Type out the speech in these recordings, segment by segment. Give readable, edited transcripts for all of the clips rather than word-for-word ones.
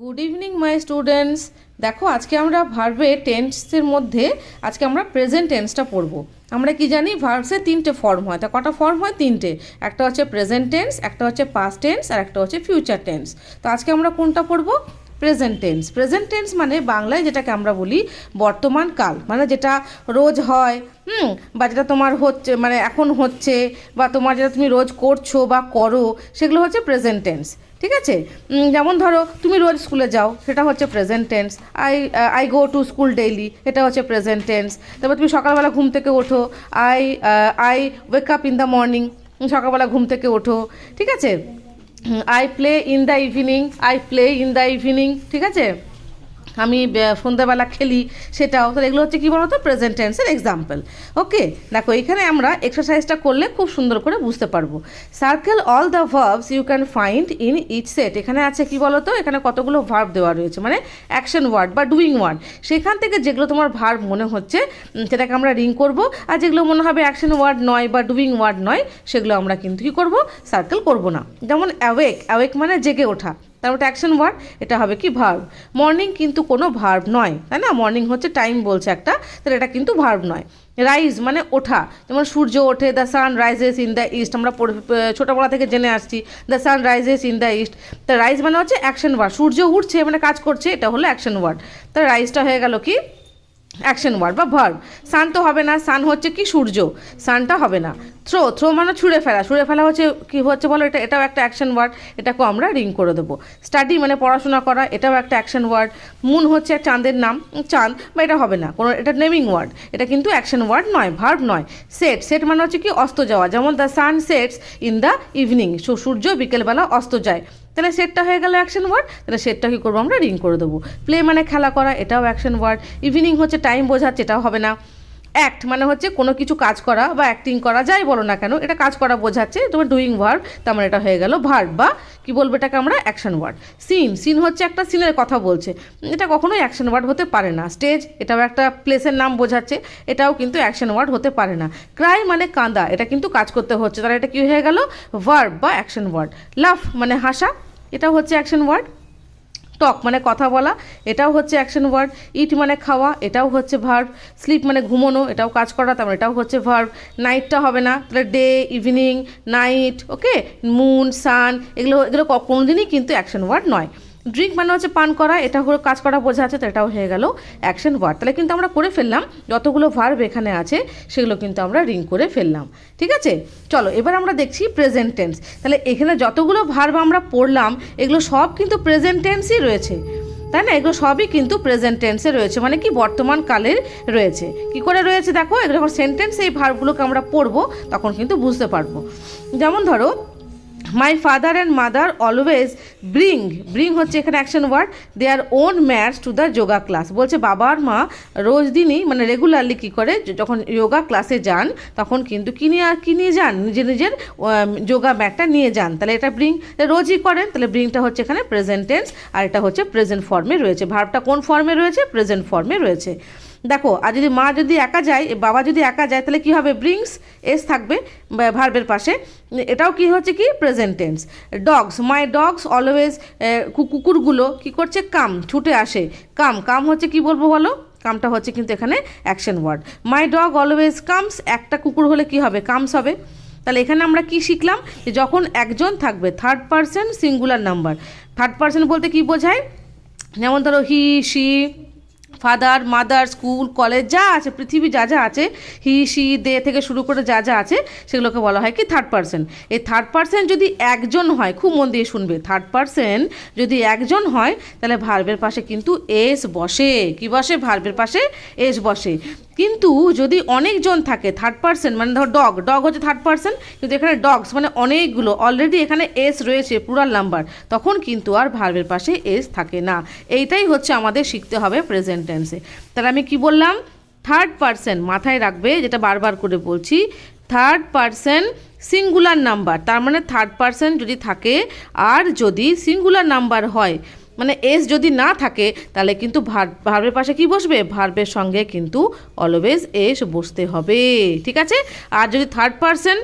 Good evening my students. দেখো আজকে আমরা ভার্বের টেন্সের মধ্যে আজকে আমরা প্রেজেন্ট টেন্সটা পড়বো। আমরা কি জানি ভার্বসের তিনটে ফর্ম হয়, তা কটা ফর্ম হয়? তিনটে। একটা হচ্ছে প্রেজেন্ট টেন্স, একটা হচ্ছে পাস্ট টেন্স, আর একটা হচ্ছে ফিউচার টেন্স। তো আজকে আমরা কোনটা পড়বো? Present tense. প্রেজেন্ট টেন্স মানে বাংলায় যেটাকে আমরা বলি বর্তমান কাল, মানে যেটা রোজ হয়, বা যেটা তোমার হচ্ছে মানে এখন হচ্ছে, বা তোমার যেটা তুমি রোজ করছো বা করো, সেগুলো হচ্ছে প্রেজেন্ট টেন্স। ঠিক আছে? যেমন ধরো তুমি রোজ স্কুলে যাও, সেটা হচ্ছে present tense. I go to school daily, এটা হচ্ছে প্রেজেন্ট টেন্স। তারপর তুমি সকালবেলা ঘুম থেকে ওঠো, I wake up in the morning, সকালবেলা ঘুম থেকে ওঠো। ঠিক আছে? I play in the evening, I play in the evening. ঠিক আছে? আমি সন্ধ্যাবেলা খেলি, সেটাও। তো এগুলো হচ্ছে কী বলতো? প্রেজেন্ট টেন্সের এক্সাম্পল। ওকে, দেখো এখানে আমরা এক্সারসাইজটা করলে খুব সুন্দর করে বুঝতে পারবো। Circle all the verbs you can find in each set. এখানে আছে কি বলতো? এখানে কতগুলো ভার্ব দেওয়া রয়েছে, মানে অ্যাকশন ওয়ার্ড বা ডুইং ওয়ার্ড। সেখান থেকে যেগুলো তোমার ভার্ব মনে হচ্ছে সেটাকে আমরা রিং করব, আর যেগুলো মনে হবে অ্যাকশন ওয়ার্ড নয় বা ডুইং ওয়ার্ড নয়, সেগুলো আমরা কিন্তু কী করবো? সার্কেল করব না। যেমন অ্যাওয়েক, অ্যাওয়েক মানে জেগে ওঠা, তার ওটা অ্যাকশন ওয়ার্ড, এটা হবে কি? ভার্ব। মর্নিং কিন্তু কোনো ভার্ব নয়, তাই না? মর্নিং হচ্ছে টাইম বলছে একটা, তাহলে এটা কিন্তু ভার্ব নয়। রাইজ মানে ওঠা, যেমন সূর্য ওঠে, the sun rises in the east, আমরা ছোটোবেলা থেকে জেনে আসছি the sun rises in the east. তা রাইজ মানে হচ্ছে অ্যাকশন ওয়ার্ড, সূর্য উঠছে মানে কাজ করছে, এটা হলো অ্যাকশন ওয়ার্ড। তা রাইজটা হয়ে গেল কি? অ্যাকশন ওয়ার্ড বা ভার্ব। সান তো হবে না, সান হচ্ছে কি? সূর্য, সানটা হবে না। থ্রো, থ্রো মানে ছুঁড়ে ফেলা, ছুঁড়ে ফেলা হচ্ছে কি হচ্ছে বলো? এটাও একটা অ্যাকশন ওয়ার্ড, এটাকেও আমরা রিং করে দেবো। স্টাডি মানে পড়াশোনা করা, এটাও একটা অ্যাকশন ওয়ার্ড। মুন হচ্ছে চাঁদের নাম, চাঁদ, বা এটা হবে না কোনো, এটা নেমিং ওয়ার্ড, এটা কিন্তু অ্যাকশন ওয়ার্ড নয়, ভার্ব নয়। সেট, সেট মানে হচ্ছে কি? অস্ত যাওয়া, যেমন the sun sets in the evening, সূর্য বিকেলবেলা অস্ত যায়, তাহলে সেটটা হয়ে গেল অ্যাকশন ওয়ার্ড, তাহলে সেটটা কী করবো? আমরা রিং করে দেবো। প্লে মানে খেলা করা, এটাও অ্যাকশন ওয়ার্ড। ইভিনিং হচ্ছে টাইম বোঝাচ্ছে, এটাও হবে না। অ্যাক্ট মানে হচ্ছে কোনো কিছু কাজ করা বা অ্যাক্টিং করা, যাই বলো না কেন, এটা কাজ করা বোঝাচ্ছে, তোমার ডুইং ভার্ব, তার মানে এটা হয়ে গেল ভার্ব, বা কী বলবো এটাকে আমরা? Action word. সিন, সিন হচ্ছে একটা সিনের কথা বলছে, এটা কখনোই অ্যাকশন ওয়ার্ড হতে পারে না। স্টেজ, এটাও একটা প্লেসের নাম বোঝাচ্ছে, এটাও কিন্তু অ্যাকশন ওয়ার্ড হতে পারে না। ক্রাই মানে কাঁদা, এটা কিন্তু কাজ করতে হচ্ছে, তাহলে এটা কী হয়ে গেল? ভার্ব বা অ্যাকশন ওয়ার্ড। লাফ মানে হাসা, এটাও হচ্ছে অ্যাকশন ওয়ার্ড। টক মানে কথা বলা, এটাও হচ্ছে অ্যাকশন ওয়ার্ড। ইট মানে খাওয়া, এটাও হচ্ছে ভার্ব। স্লিপ মানে ঘুমোনো, এটাও কাজ করা, তার মানে এটাও হচ্ছে ভার্ব। নাইটটা হবে না, তাহলে ডে, ইভিনিং, নাইট। ওকে, মুন, সান, এগুলো এগুলো কোনোদিনই কিন্তু অ্যাকশন ওয়ার্ড নয়। ড্রিঙ্ক মানে হচ্ছে পান করা, এটা হলো কাজ করা বোঝাচ্ছে, তো এটাও হয়ে গেল অ্যাকশন ওয়ার্ড। তাহলে কিন্তু আমরা করে ফেললাম, যতগুলো ভার্ব এখানে আছে সেগুলো কিন্তু আমরা রিং করে ফেললাম। ঠিক আছে? চলো এবার আমরা দেখছি প্রেজেন্ট টেন্স। তাহলে এখানে যতগুলো ভার্ব আমরা পড়লাম এগুলো সব কিন্তু প্রেজেন্ট টেন্সই রয়েছে, তাই না? এগুলো সবই কিন্তু প্রেজেন্ট টেন্সে রয়েছে, মানে কি? বর্তমান কালের রয়েছে। কি করে রয়েছে দেখো, এগুলো যখন সেন্টেন্স এই ভার্বগুলোকে আমরা পড়বো তখন কিন্তু বুঝতে পারবো। যেমন ধরো, my father and mother always bring, bring হচ্ছে এখানে action word, their own mats to the yoga class. বলছে বাবা আর মা রোজ দিনই মানে রেগুলারলি কী করে, যখন যোগা ক্লাসে যান তখন কিন্তু কী নিয়ে যান? নিজের নিজের যোগা ম্যাটটা নিয়ে যান, তাহলে এটা ব্রিং, রোজই করেন, তাহলে ব্রিংটা হচ্ছে এখানে প্রেজেন্ট টেন্স, আর এটা হচ্ছে প্রেজেন্ট ফর্মে রয়েছে। ভার্বটা কোন ফর্মে রয়েছে? প্রেজেন্ট ফর্মে রয়েছে। দেখো, আর যদি মা যদি একা যায়, বাবা যদি একা যায়, তাহলে কী হবে? ব্রিংস, এস থাকবে ভার্বের পাশে, এটাও কি হচ্ছে কি? Present tense. ডগস, মাই ডগস অলওয়েজ, কুকুরগুলো কী করছে? কাম, ছুটে আসে, কাম, কাম হচ্ছে কি বলবো বলো? কামটা হচ্ছে কিন্তু এখানে action word. My dog always comes, একটা কুকুর হলে কি হবে? কামস হবে। তাহলে এখানে আমরা কি শিখলাম? যে যখন একজন থাকবে, third person singular number. Third person বলতে কি বোঝায়? যেমন ধরো he, she, father, mother, school, college, যা আছে পৃথিবী, যা যা আছে, হি, শি, দে থেকে শুরু করে যা যা আছে সেগুলোকে বলা হয় কি? Third person. এই থার্ড পারসন যদি একজন হয়, খুব মন দিয়ে শুনবে, থার্ড পারসন যদি একজন হয় তাহলে ভার্বের পাশে কিন্তু এস বসে। কি বসে? ভার্বের পাশে এস বসে। কিন্তু যদি অনেকজন থাকে, থার্ড পারসন মানে ধর ডগ, ডগ হচ্ছে থার্ড পারসন, কিন্তু এখানে ডগস মানে অনেকগুলো, অলরেডি এখানে এস রয়েছে, প্লুরাল নাম্বার, তখন কিন্তু আর ভার্বের পাশে এস থাকে না। এইটাই হচ্ছে আমাদের শিখতে হবে প্রেজেন্ট টেন্সে। তাহলে আমি কি বললাম? থার্ড পারসন, মাথায় রাখবে যেটা বারবার করে বলছি, থার্ড পারসন সিঙ্গুলার নাম্বার, তার মানে থার্ড পারসন যদি থাকে আর যদি সিঙ্গুলার নাম্বার হয়, মানে এস যদি না থাকে, তাহলে কিন্তু ভার্বের পাশে কি বসবে? ভার্বের সঙ্গে কিন্তু অলওয়েজ এস বসতে হবে। ঠিক আছে? আর যদি থার্ড পারসন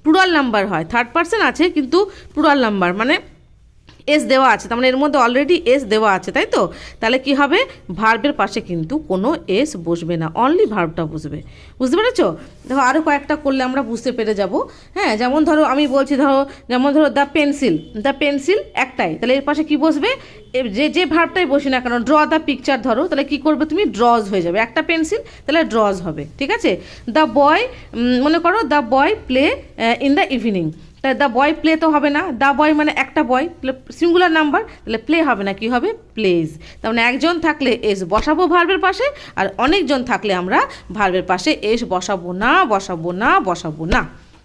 প্লুরাল নাম্বার হয়, থার্ড পারসন আছে কিন্তু প্লুরাল নাম্বার, মানে এস দেওয়া আছে, তার মানে এর মধ্যে অলরেডি এস দেওয়া আছে, তাই তো? তাহলে কি হবে, ভার্বের পাশে কিন্তু কোনো এস বসবে না, অনলি ভার্বটা বসবে। বুঝতে পেরেছো? দেখো আরও কয়েকটা করলে আমরা বুঝতে পেরে যাব। হ্যাঁ, যেমন ধরো আমি বলছি, যেমন ধরো দ্য পেন্সিল একটাই, তাহলে এর পাশে কি বসবে, যে ভার্বটাই বসি না কেন, ড্র দ্য পিকচার ধরো, তাহলে কি করবে তুমি, ড্রজ হয়ে যাবে, একটা পেন্সিল তাহলে ড্রজ হবে, ঠিক আছে? দ্য বয়, মনে করো the boy play in the evening, তাহলে দ্য বয় প্লে তো হবে না, দ্য বয় মানে একটা বয়, তাহলে সিঙ্গুলার নাম্বার, তাহলে প্লে হবে না, কি হবে, প্লেজ। তার মানে একজন থাকলে এস বসাবো ভার্বের পাশে, আর অনেকজন থাকলে আমরা ভার্বের পাশে এস বসাবো না।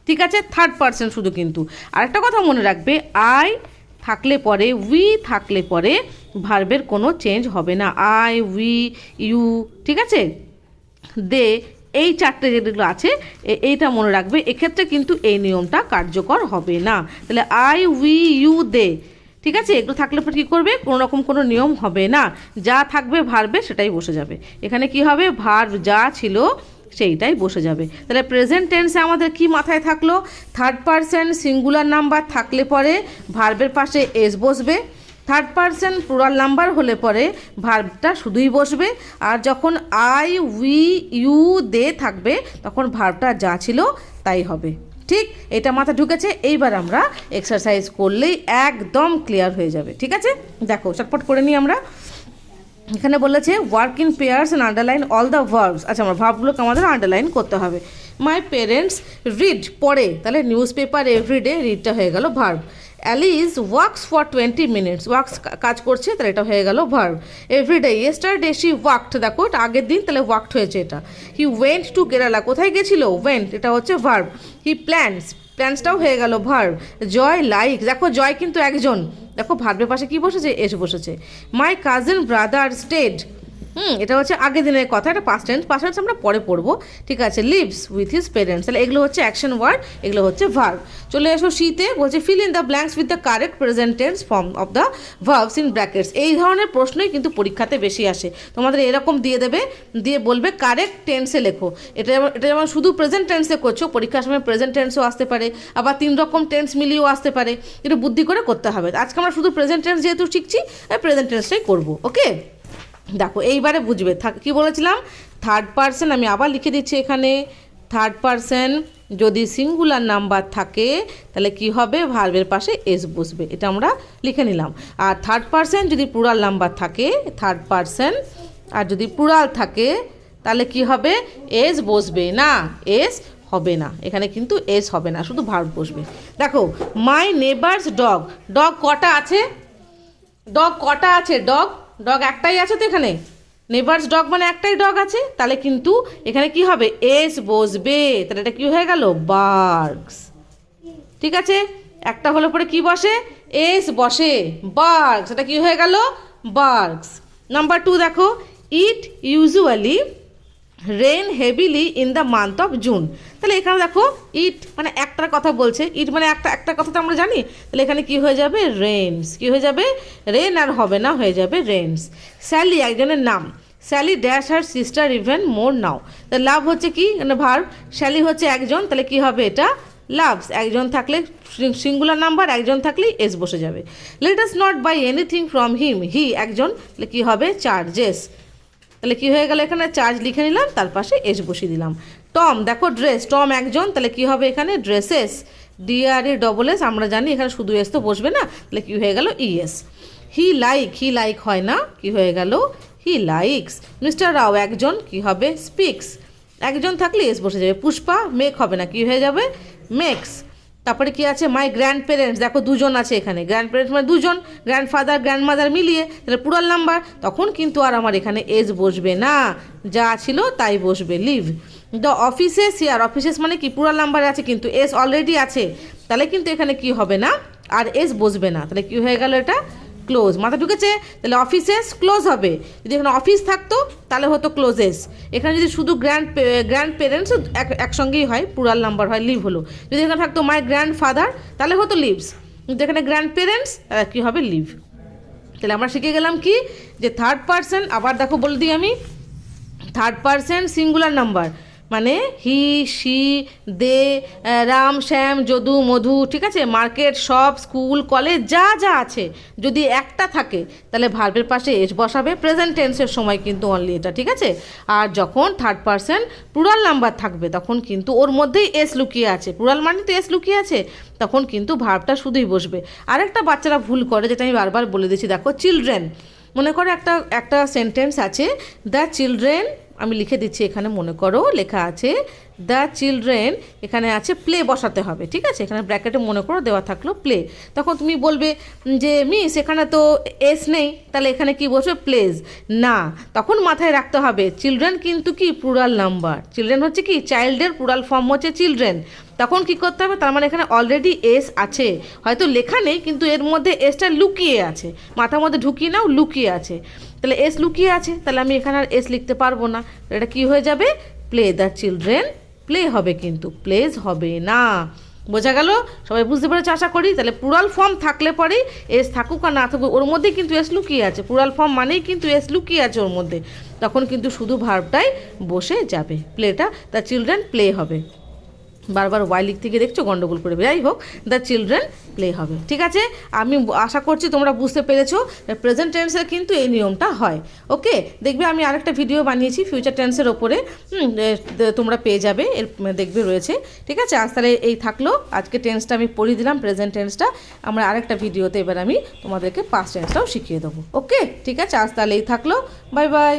ঠিক আছে, থার্ড পারসন শুধু। কিন্তু আরেকটা কথা মনে রাখবে, আই থাকলে পরে, উই থাকলে পরে ভার্বের কোনো চেঞ্জ হবে না, আই, উই, ইউ, ঠিক আছে, দে, এই চারটে যেগুলো আছে এইটা মনে রাখবে, এক্ষেত্রে কিন্তু এই নিয়মটা কার্যকর হবে না। তাহলে আই, উই, ইউ, দে, ঠিক আছে, এগুলো থাকলে পর কী করবে, কোনো রকম কোনো নিয়ম হবে না, যা থাকবে ভার্বে সেটাই বসে যাবে। এখানে কি হবে, ভার্ব যা ছিল সেইটাই বসে যাবে। তাহলে প্রেজেন্ট টেন্সে আমাদের কি মাথায় থাকলো, থার্ড পারসন সিঙ্গুলার নাম্বার থাকলে পরে ভার্বের পাশে এস বসবে, থার্ড পারসন প্লুরাল নাম্বার হলে পরে ভার্বটা শুধুই বসবে, আর যখন আই, উই, ইউ, দে থাকবে তখন ভার্বটা যা ছিল তাই হবে। ঠিক, এটা মাথা ঢুকেছে? এইবার আমরা এক্সারসাইজ করলেই একদম ক্লিয়ার হয়ে যাবে। ঠিক আছে, দেখো চটপট করে নিই আমরা। এখানে বলেছে work in pairs and underline all the verbs. আচ্ছা, আমার ভার্বগুলোকে আমাদের আন্ডারলাইন করতে হবে। মাই পেরেন্টস রিড, পড়ে, তাহলে নিউজ পেপার এভরিডে, রিডটা হয়ে গেল verb. Alice works for 20 minutes, works কাজ করছে, তাহলে এটা হয়ে গেল verb. Everyday, yesterday she worked, দেখো এটা আগের দিন, তাহলে ওয়ার্কড হয়েছে এটা। হি ওয়েন্ট টু কেরালা, কোথায় গেছিল, ওয়েন্ট, এটা হচ্ছে ভার্ব। হি প্ল্যান্সটাও হয়ে গেল ভার্ব। জয় লাইক, দেখো জয় কিন্তু একজন, দেখো ভার্বের পাশে কি বসেছে, এস বসেছে। মাই কাজিন ব্রাদার স্টেড, এটা হচ্ছে আগের দিনের কথা, এটা পাস্ট টেন্স আমরা পরে পড়বো, ঠিক আছে। লিভস উইথ হিজ পেরেন্টস, তাহলে এগুলো হচ্ছে অ্যাকশন ওয়ার্ড, এগুলো হচ্ছে ভার্ব। চলে এসো শীতে, বলছে fill in the blanks with the correct present tense form of the verbs in brackets. এই ধরনের প্রশ্নই কিন্তু পরীক্ষাতে বেশি আসে, তোমাদের এরকম দিয়ে দেবে, দিয়ে বলবে কারেক্ট টেন্সে লেখো। এটা যেমন শুধু প্রেজেন্ট টেন্সে করছো, পরীক্ষার সময় প্রেজেন্ট টেন্সও আসতে পারে, আবার 3 রকম টেন্স মিলিয়েও আসতে পারে, একটু বুদ্ধি করে করতে হবে। আজকে আমরা শুধু প্রেজেন্ট টেন্স যেহেতু শিখছি, প্রেজেন্ট টেন্সটাই করবো। ওকে, দেখো এইবারে বুঝবে, কি বলেছিলাম, থার্ড পারসন, আমি আবার লিখে দিচ্ছি এখানে, থার্ড পারসন যদি সিঙ্গুলার নাম্বার থাকে তাহলে কি হবে, ভার্বের পাশে এস বসবে, এটা আমরা লিখে নিলাম। আর থার্ড পারসন যদি প্লুরাল নাম্বার থাকে, থার্ড পারসন আর যদি প্লুরাল থাকে তাহলে কি হবে, এস বসবে না, এস হবে না, এখানে কিন্তু এস হবে না, শুধু ভার্ব বসবে। দেখো মাই নেবার্স ডগ, ডগ কটা আছে, ডগ একটাই আছে তো এখানে, নেবার্স ডগ মানে একটাই ডগ আছে, তাহলে কিন্তু এখানে কি হবে, এস বসবে, তাহলে এটা কি হয়ে গেল, বার্গস। ঠিক আছে, একটা হলে পরে কি বসে, এস বসে, বার্গস, এটা কি হয়ে গেল, বার্গস। নাম্বার 2 দেখো, it usually rain heavily in the month of June, তাহলে এখানে দেখো ইট মানে একটার কথা বলছে, ইট মানে একটা কথা তো আমরা জানি, তাহলে এখানে কি হয়ে যাবে, রেনস, কি হয়ে যাবে, রেন আর হবে না, হয়ে যাবে রেনস। স্যালি একজনের নাম, Sally dash her sister even more now, তাহলে লাভ হচ্ছে কি, মানে ভার্ব, স্যালি হচ্ছে একজন, তাহলে কি হবে এটা, লাভস, একজন থাকলে সিঙ্গুলার নাম্বার, একজন থাকলেই এস বসে যাবে। Let us not buy anything from him, he একজন, তাহলে কি হবে, চার্জেস, তাহলে কি হয়ে গেল, এখানে চার্জ লিখে নিলাম, তার পাশে এস বসিয়ে দিলাম। টম দেখো ড্রেস, টম একজন, তাহলে কি হবে এখানে, ড্রেসেস, DRESS, আমরা জানি এখানে শুধু এস তো বসবে না, তাহলে কি হয়ে গেল, ES। হি লাইক হয় না, কি হয়ে গেল, হি লাইকস। মিস্টার রাও একজন, কি হবে, স্পিক্স, একজন থাকলে এস বসে যাবে। পুষ্পা মেক হবে না, কি হয়ে যাবে, মেক্স। তারপরে কি আছে, মাই গ্র্যান্ড পেরেন্টস, দেখো দুজন আছে এখানে, গ্র্যান্ড পেরেন্টস মানে দুজন, গ্র্যান্ডফাদার গ্র্যান্ডমাদার মিলিয়ে, তাহলে প্লুরাল নাম্বার, তখন কিন্তু আর আমার এখানে এস বসবে না, যা ছিল তাই বসবে, live. The offices here, offices মানে কি, প্লুরাল নাম্বারে আছে কিন্তু এস অলরেডি আছে, তাহলে কিন্তু এখানে কি হবে না, আর এস বসবে না, তাহলে কি হয়ে গেল, এটা ক্লোজ। মাথা ঢুকেছে? তাহলে অফিসেস ক্লোজ হবে, যদি এখানে অফিস থাকতো তাহলে হতো ক্লোজেস। এখানে যদি শুধু গ্র্যান্ড পেরেন্টস একসঙ্গেই হয়, প্লুরাল নাম্বার হয়, লিভ হলো। যদি এখানে থাকতো মাই গ্র্যান্ডফাদার তাহলে হতো লিভস, কিন্তু এখানে গ্র্যান্ড পেরেন্টস কী হবে, লিভ। তাহলে আমরা শিখে গেলাম কি, যে থার্ড পারসন, আবার দেখো বলে দিই আমি, থার্ড পারসন সিঙ্গুলার নাম্বার, মানে হি সি দে রাম শ্যাম যদু মধু, ঠিক আছে, মার্কেট শপ স্কুল কলেজ যা যা আছে, যদি একটা থাকে তাহলে ভার্বের পাশে এস বসাবে, প্রেজেন্ট টেন্সের সময় কিন্তু অনলি এটা, ঠিক আছে। আর যখন থার্ড পারসন প্লুরাল নাম্বার থাকবে তখন কিন্তু ওর মধ্যেই এস লুকিয়ে আছে, প্লুরাল মানে তো এস লুকিয়ে আছে, তখন কিন্তু ভার্বটা শুধুই বসবে। আরেকটা বাচ্চারা ভুল করে, যেটা আমি বারবার বলে দিচ্ছি, দেখো চিলড্রেন, মনে করো একটা সেন্টেন্স আছে, দ্য চিলড্রেন, আমি লিখে দিচ্ছি এখানে, মনে করো লেখা আছে দ্য চিলড্রেন, এখানে আছে প্লে বসাতে হবে, ঠিক আছে, এখানে ব্র্যাকেটে মনে করো দেওয়া থাকলো প্লে। তখন তুমি বলবে যে মিস এখানে তো এস নেই, তাহলে এখানে কি বসবে, প্লেজ, না, তখন মাথায় রাখতে হবে চিলড্রেন কিন্তু কি প্লুরাল নাম্বার, চিলড্রেন হচ্ছে কি চাইল্ডের প্লুরাল ফর্ম হচ্ছে চিলড্রেন, তখন কি করতে হবে, তার মানে এখানে অলরেডি এস আছে, হয়তো লেখা নেই কিন্তু এর মধ্যে এসটা লুকিয়ে আছে, মাথার মধ্যে ঢুকিয়ে নাও, লুকিয়ে আছে, তাহলে এস লুকিয়ে আছে, তাহলে আমি এখানে আর এস লিখতে পারবো না, এটা কি হয়ে যাবে, প্লে দ্য চিলড্রেন, প্লে হবে কিন্তু প্লেজ হবে না। বোঝা গেল? সবাই বুঝতে পেরেছে আশা করি। তাহলে প্লুরাল ফর্ম থাকলে পরেই এস থাকুক আর না থাকুক, ওর মধ্যেই কিন্তু এস লুকিয়ে আছে, প্লুরাল ফর্ম মানেই কিন্তু এস লুকিয়ে আছে ওর মধ্যে, তখন কিন্তু শুধু ভার্বটাই বসে যাবে, প্লেটা দ্য চিলড্রেন প্লে হবে। বারবার ওয়াই লিখতে গিয়ে দেখছো গন্ডগোল করে, যাই হোক দ্য চিলড্রেন প্লে হবে, ঠিক আছে। আমি আশা করছি তোমরা বুঝতে পেরেছো, প্রেজেন্ট টেন্সের কিন্তু এই নিয়মটা হয়। ওকে, দেখবে আমি আরেকটা ভিডিও বানিয়েছি ফিউচার টেন্সের ওপরে, তোমরা পেয়ে যাবে, এর দেখবে রয়েছে, ঠিক আছে। আজ তাহলে এই থাকলো, আজকে টেন্সটা আমি পড়িয়ে দিলাম, প্রেজেন্ট টেন্সটা, আমরা আরেকটা ভিডিওতে এবার আমি তোমাদেরকে পাস্ট টেন্সটাও শিখিয়ে দেবো। ওকে, ঠিক আছে, আজ তাহলে এই থাকলো, বাই বাই।